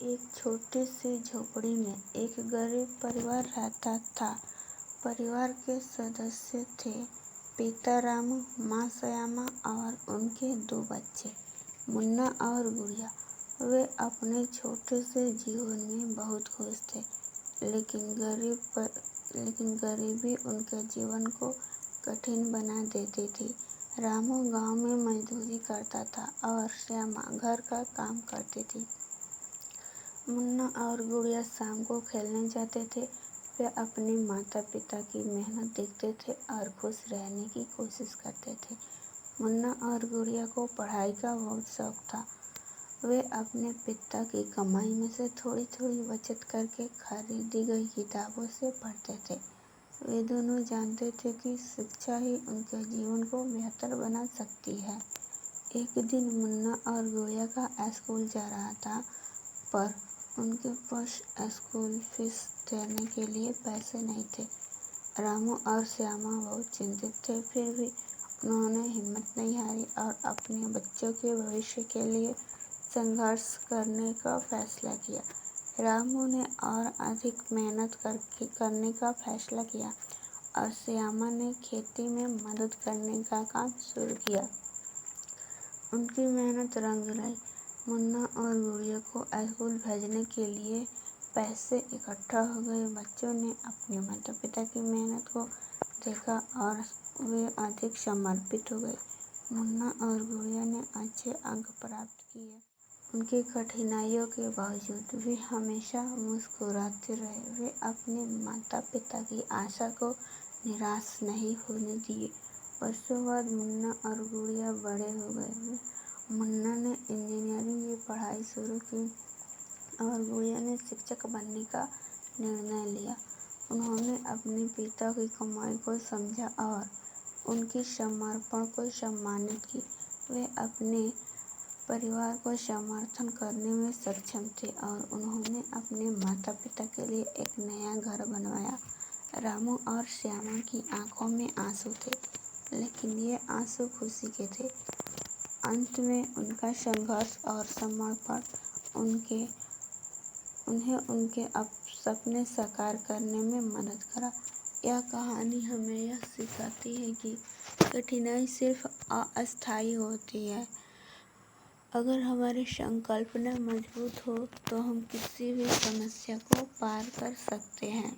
एक छोटी सी झोपड़ी में एक गरीब परिवार रहता था। परिवार के सदस्य थे पिता रामू, माँ श्यामा और उनके 2 बच्चे, मुन्ना और गुड़िया। वे अपने छोटे से जीवन में बहुत खुश थे, लेकिन गरीबी उनके जीवन को कठिन बना देती थी। रामू गांव में मजदूरी करता था और श्यामा घर का काम करती थी। मुन्ना और गुड़िया शाम को खेलने जाते थे। वे अपने माता पिता की मेहनत देखते थे और खुश रहने की कोशिश करते थे। मुन्ना और गुड़िया को पढ़ाई का बहुत शौक था। वे अपने पिता की कमाई में से थोड़ी थोड़ी बचत करके खरीदी गई किताबों से पढ़ते थे। वे दोनों जानते थे कि शिक्षा ही उनके जीवन को बेहतर बना सकती है। एक दिन मुन्ना और गुड़िया का स्कूल जा रहा था, पर उनके पास स्कूल फीस देने के लिए पैसे नहीं थे। रामू और श्यामा बहुत चिंतित थे, फिर भी उन्होंने हिम्मत नहीं हारी और अपने बच्चों के भविष्य के लिए संघर्ष करने का फैसला किया। रामू ने और अधिक मेहनत करने का फैसला किया और श्यामा ने खेती में मदद करने का काम शुरू किया। उनकी मेहनत रंग लाई। मुन्ना और गुड़िया को स्कूल भेजने के लिए पैसे इकट्ठा हो गए। बच्चों ने अपने माता पिता की मेहनत को देखा और वे अधिक समर्पित हो गए। मुन्ना और गुड़िया ने अच्छे अंक प्राप्त किए। उनकी कठिनाइयों के बावजूद वे हमेशा मुस्कुराते रहे। वे अपने माता पिता की आशा को निराश नहीं होने दिए। वर्षों बाद मुन्ना और गुड़िया बड़े हो गए। मुन्ना ने इंजीनियरिंग की पढ़ाई शुरू की और गुड़िया ने शिक्षक बनने का निर्णय लिया। उन्होंने अपने पिता की कमाई को समझा और उनकी समर्पण को सम्मानित की। वे अपने परिवार को समर्थन करने में सक्षम थे और उन्होंने अपने माता पिता के लिए एक नया घर बनवाया। रामू और श्यामा की आंखों में आंसू थे, लेकिन ये आंसू खुशी के थे। अंत में उनका संघर्ष और समर्पण उन्हें उनके सपने साकार करने में मदद करा। यह कहानी हमें यह सिखाती है कि कठिनाई सिर्फ अस्थायी होती है। अगर हमारी संकल्पना मजबूत हो तो हम किसी भी समस्या को पार कर सकते हैं।